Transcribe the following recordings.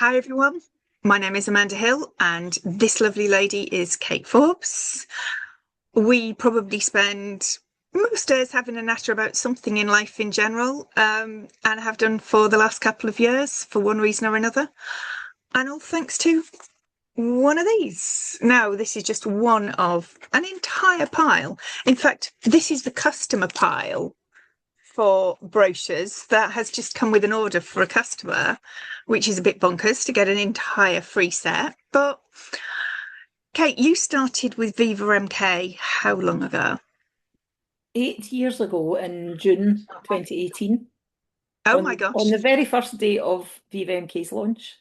Hi everyone, my name is Amanda Hill and this lovely lady is Kate Forbes. We probably spend most days having a natter about something in life in general, and have done for the last couple of years for one reason or another, and all thanks to one of these. Now, this is just one of an entire pile. In fact, this is the customer pile for brochures that has just come with an order for a customer, which is a bit bonkers to get an entire free set. But Kate, you started with VivaMk how long ago? 8 years ago in June 2018, Oh my on gosh, the very first day of VivaMk's launch.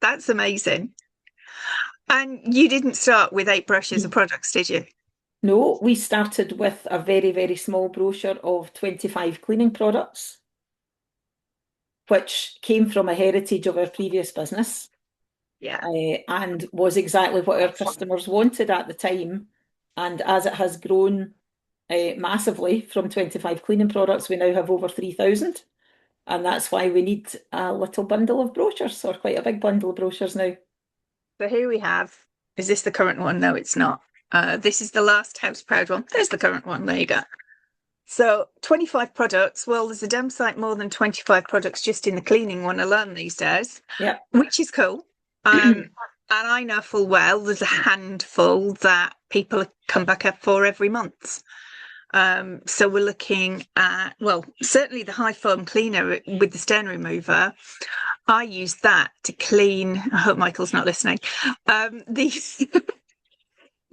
that's amazing. And you didn't start with 8 brushes of products, did you? No, we started with a very, very small brochure of 25 cleaning products, which came from a heritage of our previous business, Yeah. and was exactly what our customers wanted at the time. And as it has grown massively from 25 cleaning products, we now have over 3,000. And that's why we need a little bundle of brochures, or quite a big bundle of brochures now. So here we have, is this the current one? No, it's not. This is the last House Proud one. There's the current one. There you go. So 25 products. Well, there's a damn sight more than 25 products just in the cleaning one alone these days, Yeah. which is cool. And I know full well there's a handful that people come back up for every month. So we're looking at, well, certainly the high foam cleaner with the stain remover. I use that to clean. I hope Michael's not listening.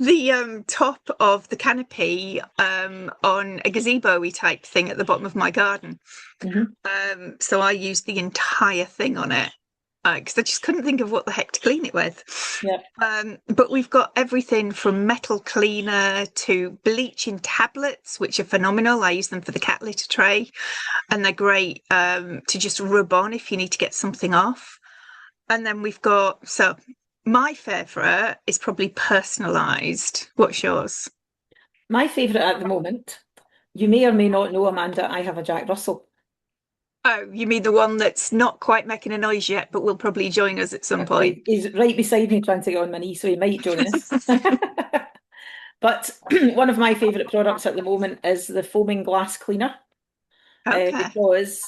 The top of the canopy on a gazebo-y type thing at the bottom of my garden. Mhm. So I used the entire thing on it because I just couldn't think of what the heck to clean it with. Yeah. But we've got everything from metal cleaner to bleaching tablets, which are phenomenal. I use them for the cat litter tray, and they're great to just rub on if you need to get something off. And then we've got, so my favourite is probably personalised. What's yours? My favourite at the moment, you may or may not know, Amanda, I have a Jack Russell. Oh, you mean the one that's not quite making a noise yet, but will probably join us at some point? He's right beside me trying to get on my knee, so he might join us. But one of my favourite products at the moment is the foaming glass cleaner, Okay. because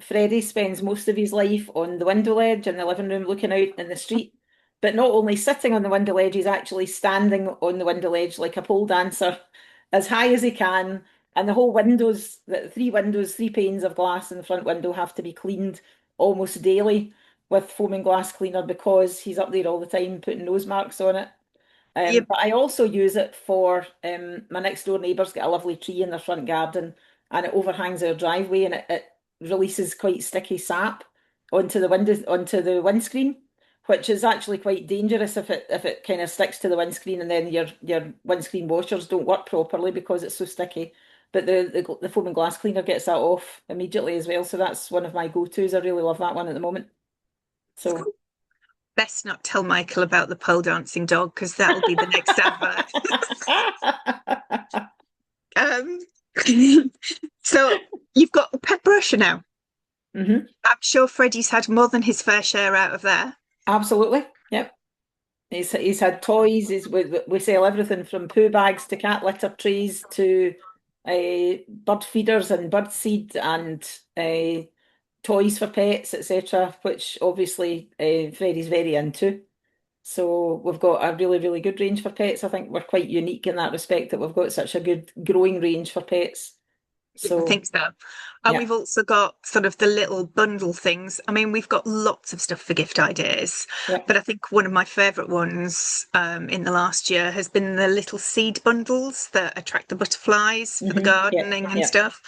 Freddie spends most of his life on the window ledge in the living room looking out in the street. But not only sitting on the window ledge, he's actually standing on the window ledge like a pole dancer, as high as he can. And the whole windows, the three windows, three panes of glass in the front window have to be cleaned almost daily with foaming glass cleaner because he's up there all the time putting nose marks on it. Yep. But I also use it for my next door neighbour's got a lovely tree in their front garden, and it overhangs our driveway, and it releases quite sticky sap onto the window, onto the windscreen, which is actually quite dangerous if it kind of sticks to the windscreen, and then your windscreen washers don't work properly because it's so sticky. But the foaming glass cleaner gets that off immediately as well. So that's one of my go-tos. I really love that one at the moment. So Best not tell Michael about the pole dancing dog because that'll be the next advert. Um, so you've got a pet brusher now. hmm I'm sure Freddie's had more than his fair share out of there. Absolutely. Yep. He's had toys. We sell everything from poo bags to cat litter trays to bird feeders and bird seed and toys for pets, etc., which obviously Freddie's very into. So we've got a really, really good range for pets. I think we're quite unique in that respect that we've got such a good growing range for pets. I So think so. And yeah, we've also got sort of the little bundle things. I mean, we've got lots of stuff for gift ideas, yeah, but I think one of my favourite ones in the last year has been the little seed bundles that attract the butterflies for the yeah, gardening and yeah, stuff.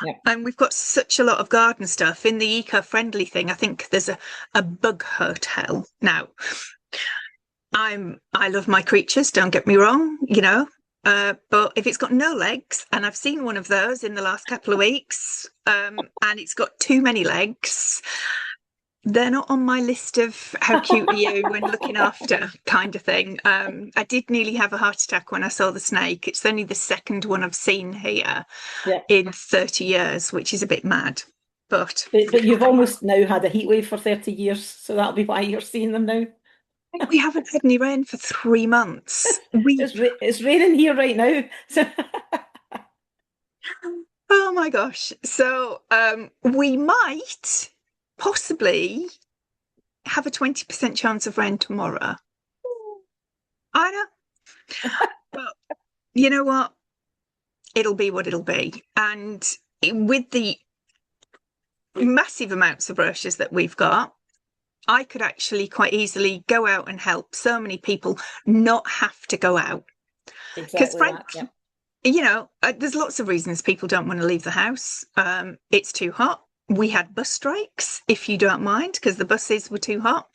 yeah. And we've got such a lot of garden stuff in the eco-friendly thing. I think there's a bug hotel now. I love my creatures, don't get me wrong, but if it's got no legs, and I've seen one of those in the last couple of weeks, and it's got too many legs, they're not on my list of how cute are you when looking after kind of thing. I did nearly have a heart attack when I saw the snake. It's only the second one I've seen here Yeah. in 30 years, which is a bit mad. but But you've almost now had a heat wave for 30 years, so that'll be why you're seeing them now. we haven't had any rain for 3 months. It's raining here right now. So Oh my gosh. So we might possibly have a 20% chance of rain tomorrow. I know. But you know what? It'll be what it'll be. And with the massive amounts of brochures that we've got, I could actually quite easily go out and help so many people not have to go out. Because exactly that. frankly, there's lots of reasons people don't want to leave the house. It's too hot. We had bus strikes, if you don't mind, because the buses were too hot.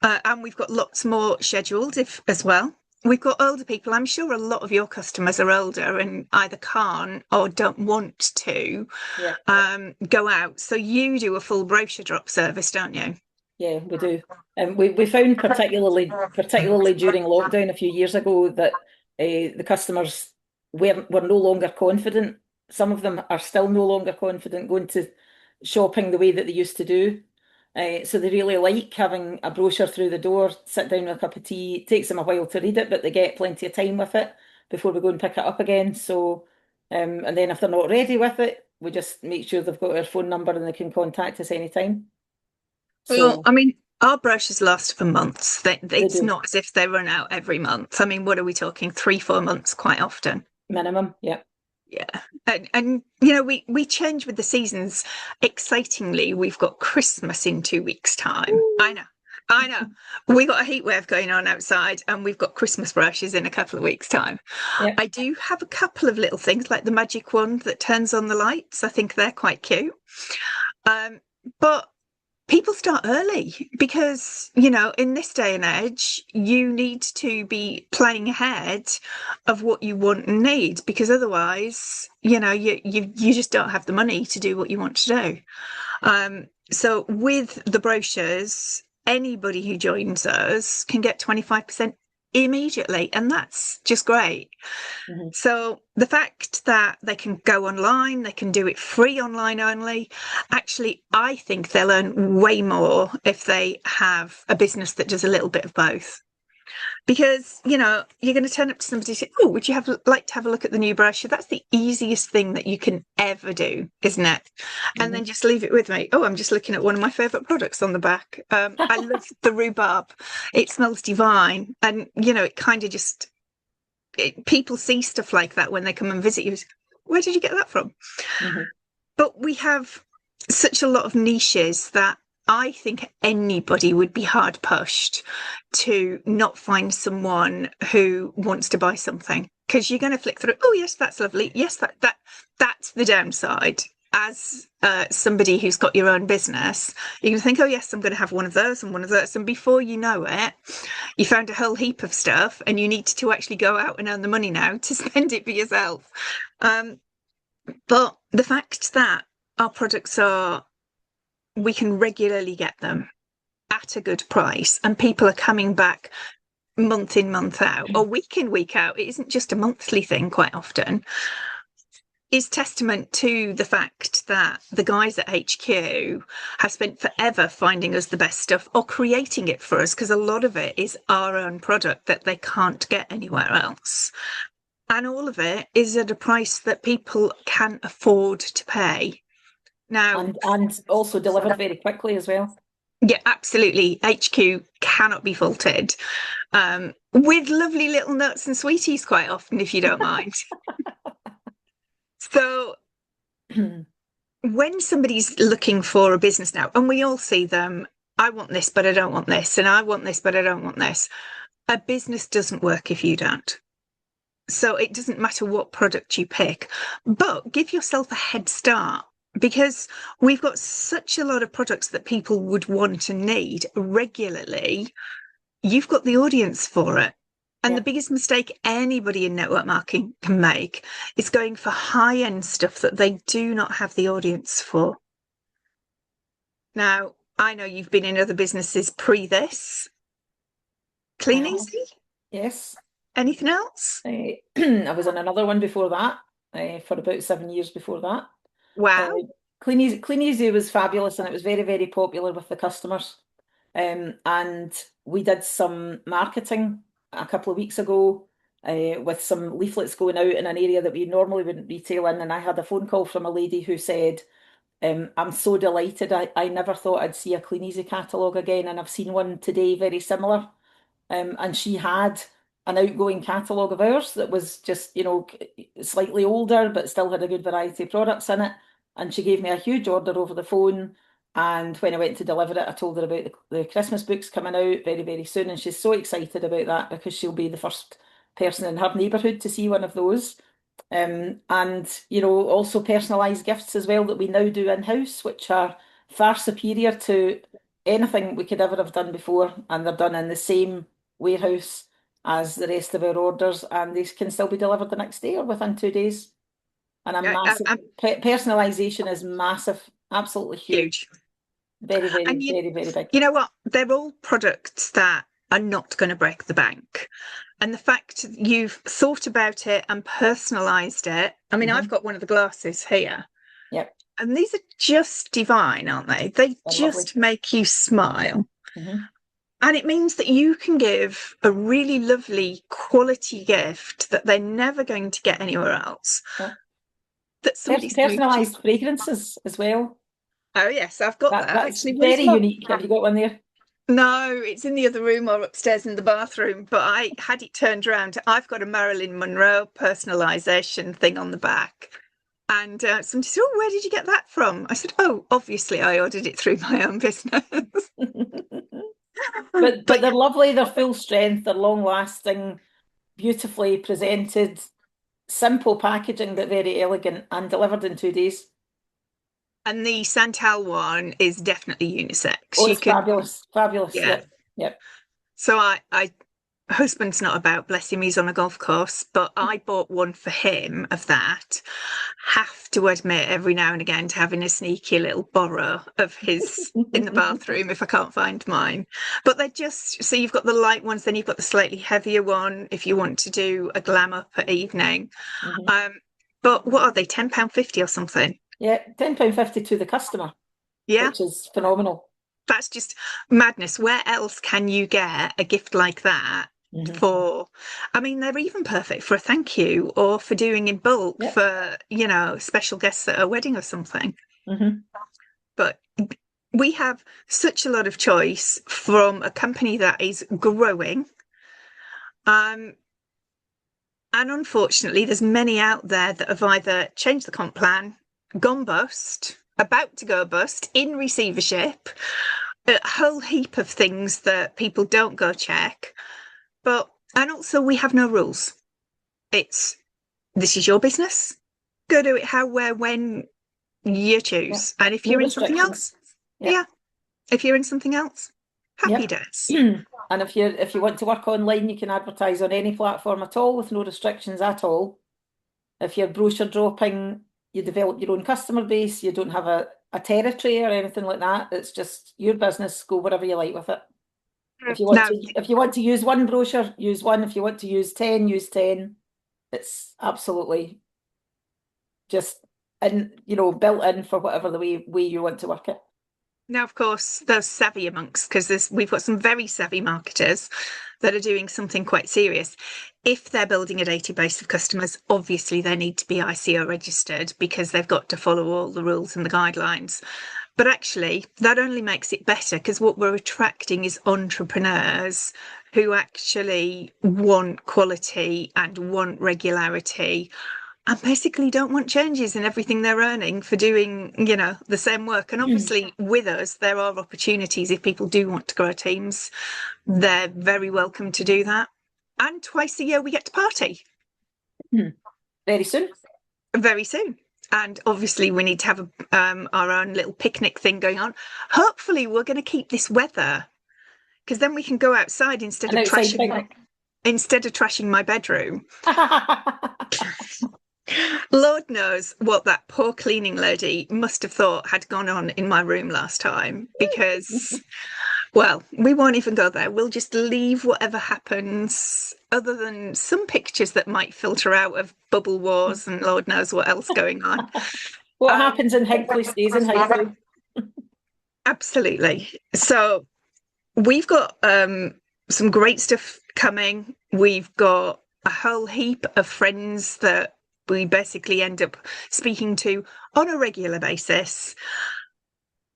And we've got lots more scheduled as well. We've got older people. I'm sure a lot of your customers are older and either can't or don't want to go out. So you do a full brochure drop service, don't you? Yeah, we do. And we found particularly during lockdown a few years ago that the customers were no longer confident. Some of them are still no longer confident going to shopping the way that they used to do. So they really like having a brochure through the door, sit down with a cup of tea. It takes them a while to read it, but they get plenty of time with it before we go and pick it up again. So, and then if they're not ready with it, we just make sure they've got our phone number and they can contact us anytime. Well, So I mean, our brochures last for months. they It's do. not as if they run out every month. I mean, what are we talking? 3, 4 months quite often. Minimum, yeah. Yeah. And we change with the seasons. Excitingly, we've got Christmas in 2 weeks' time. I know. I know. We got a heat wave going on outside and we've got Christmas brushes in a couple of weeks' time. Yeah. I do have a couple of little things like the magic wand that turns on the lights. I think they're quite cute. But people start early because, in this day and age, you need to be planning ahead of what you want and need because otherwise, you just don't have the money to do what you want to do. So with the brochures, anybody who joins us can get 25% immediately, and that's just great. Mm-hmm. So the fact that they can go online, they can do it free online only, actually, I think they'll earn way more if they have a business that does a little bit of both. Because, you're going to turn up to somebody and say, oh, would you like to have a look at the new brochure? That's the easiest thing that you can ever do, isn't it? Mm-hmm. And then just leave it with me. Oh, I'm just looking at one of my favourite products on the back. I love the rhubarb. It smells divine. And, it kind of just, people see stuff like that when they come and visit you. Where did you get that from? Mm-hmm. But we have such a lot of niches that I think anybody would be hard pushed to not find someone who wants to buy something because you're going to flick through. Oh, yes, that's lovely. Yes, that's the downside. As somebody who's got your own business, you're going to think, oh, yes, I'm going to have one of those and one of those. And before you know it, you found a whole heap of stuff and you need to actually go out and earn the money now to spend it for yourself. But the fact that our products we can regularly get them at a good price and people are coming back month in, month out, or week in, week out, it isn't just a monthly thing quite often, is testament to the fact that the guys at HQ have spent forever finding us the best stuff or creating it for us, because a lot of it is our own product that they can't get anywhere else. And all of it is at a price that people can afford to pay. Now, and also delivered very quickly as well. Yeah, absolutely. HQ cannot be faulted. With lovely little nuts and sweeties quite often, if you don't mind. So when somebody's looking for a business now, and we all see them, I want this, but I don't want this, and I want this, but I don't want this. A business doesn't work if you don't. So it doesn't matter what product you pick, but give yourself a head start. Because we've got such a lot of products that people would want and need regularly, you've got the audience for it. And the biggest mistake anybody in network marketing can make is going for high-end stuff that they do not have the audience for. Now, I know you've been in other businesses pre this. Kleeneze? Yes. Anything else? I was in another one before that, for about 7 years before that. Wow. Kleeneze was fabulous, and it was very, very popular with the customers. And we did some marketing a couple of weeks ago with some leaflets going out in an area that we normally wouldn't retail in. And I had a phone call from a lady who said, I'm so delighted. I never thought I'd see a Kleeneze catalogue again, and I've seen one today very similar. And she had an outgoing catalogue of ours that was just, slightly older, but still had a good variety of products in it. And she gave me a huge order over the phone. And when I went to deliver it, I told her about the Christmas books coming out very, very soon. And she's so excited about that because she'll be the first person in her neighbourhood to see one of those. And, also personalised gifts as well that we now do in-house, which are far superior to anything we could ever have done before. And they're done in the same warehouse as the rest of our orders, and they can still be delivered the next day or within 2 days. And a massive personalisation is massive, absolutely huge. Very, very, very, very big. You know what? They're all products that are not going to break the bank. And the fact you've thought about it and personalised it. I mean, I've got one of the glasses here. Yep. And these are just divine, aren't they? They're just lovely. Make you smile. And it means that you can give a really lovely quality gift that they're never going to get anywhere else. Yeah. Personalised fragrances as well. Oh yes, I've got that. That's actually very unique. Have you got one there? No, it's in the other room or upstairs in the bathroom, but I had it turned around. I've got a Marilyn Monroe personalisation thing on the back. And somebody said, "Oh, where did you get that from?" I said, "Oh, obviously I ordered it through my own business." but they're lovely, they're full strength, they're long lasting, beautifully presented, simple packaging, but very elegant, and delivered in 2 days. And the Santal one is definitely unisex. Oh, it's fabulous. Yeah. Yep. So husband's not about, bless him, he's on a golf course, but I bought one for him of that. Have to admit every now and again to having a sneaky little borrow of his in the bathroom if I can't find mine. But they're just, so you've got the light ones, then you've got the slightly heavier one if you want to do a glam up at evening. But what are they, £10.50 or something? Yeah, £10.50 to the customer. Yeah. Which is phenomenal. That's just madness. Where else can you get a gift like that for? I mean, they're even perfect for a thank you or for doing in bulk for, special guests at a wedding or something. But we have such a lot of choice from a company that is growing. And unfortunately, there's many out there that have either changed the comp plan, gone bust, about to go bust, in receivership, a whole heap of things that people don't go check. And also we have no rules. This is your business. Go do it how, where, when you choose. And if you're in something else, if you're in something else, happy days. And if you want to work online, you can advertise on any platform at all with no restrictions at all. If you're brochure dropping, you develop your own customer base. You don't have a territory or anything like that. It's just your business. Go wherever you like with it. If you want to use one brochure, use one. If you want to use 10, use 10. It's absolutely just built in for whatever the way you want to work it. Now, of course, those savvy amongst, because we've got some very savvy marketers that are doing something quite serious. If they're building a database of customers, obviously they need to be ICO registered because they've got to follow all the rules and the guidelines. But actually, that only makes it better because what we're attracting is entrepreneurs who actually want quality and want regularity and basically don't want changes in everything they're earning for doing, the same work. And obviously with us, there are opportunities if people do want to grow teams. They're very welcome to do that. And twice a year we get to party. Very soon. Very soon. And obviously we need to have our own little picnic thing going on. Hopefully we're going to keep this weather because then we can go outside instead of trashing my bedroom. Lord knows what that poor cleaning lady must have thought had gone on in my room last time because, well, we won't even go there. We'll just leave whatever happens other than some pictures that might filter out of bubble wars and Lord knows what else going on. What happens in Hinckley stays in Hinckley. Absolutely. So we've got some great stuff coming. We've got a whole heap of friends that we basically end up speaking to on a regular basis.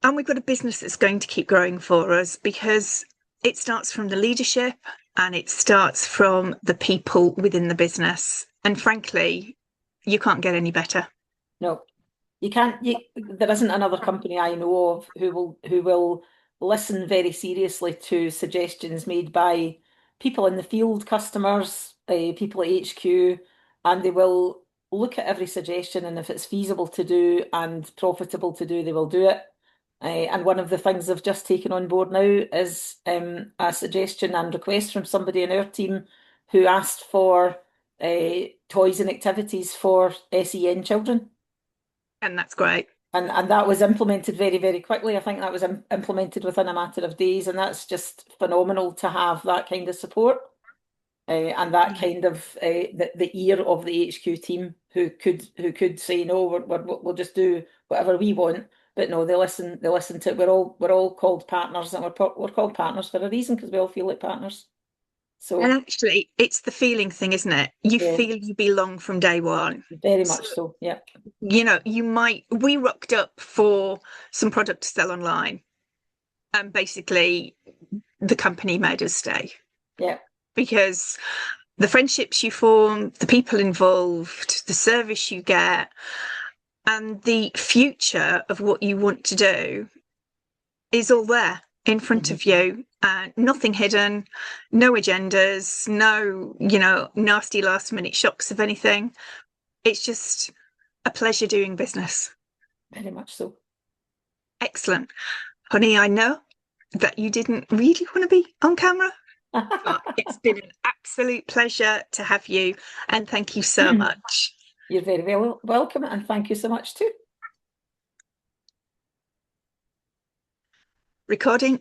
And we've got a business that's going to keep growing for us because it starts from the leadership and it starts from the people within the business. And frankly, you can't get any better. No, you can't. There isn't another company I know of who will listen very seriously to suggestions made by people in the field, customers, people at HQ, and they will look at every suggestion, and if it's feasible to do and profitable to do, they will do it. And one of the things I've just taken on board now is a suggestion and request from somebody in our team who asked for toys and activities for SEN children. And that's great. And that was implemented very, very quickly. I think that was implemented within a matter of days, and that's just phenomenal to have that kind of support and that kind of the ear of the HQ team who could say no, we'll just do whatever we want. But no, they listen to it. We're all called partners, and we're called partners for a reason because we all feel like partners. So, and actually, it's the feeling thing, isn't it? You feel you belong from day one. Very much so, yeah. We rocked up for some product to sell online, and basically the company made us stay. Yeah. Because the friendships you form, the people involved, the service you get, and the future of what you want to do is all there in front of you. Nothing hidden, no agendas, no, nasty last minute shocks of anything. It's just a pleasure doing business. Very much so. Excellent. Honey, I know that you didn't really want to be on camera. But it's been an absolute pleasure to have you, and thank you so much. You're very, very welcome, and thank you so much too. Recording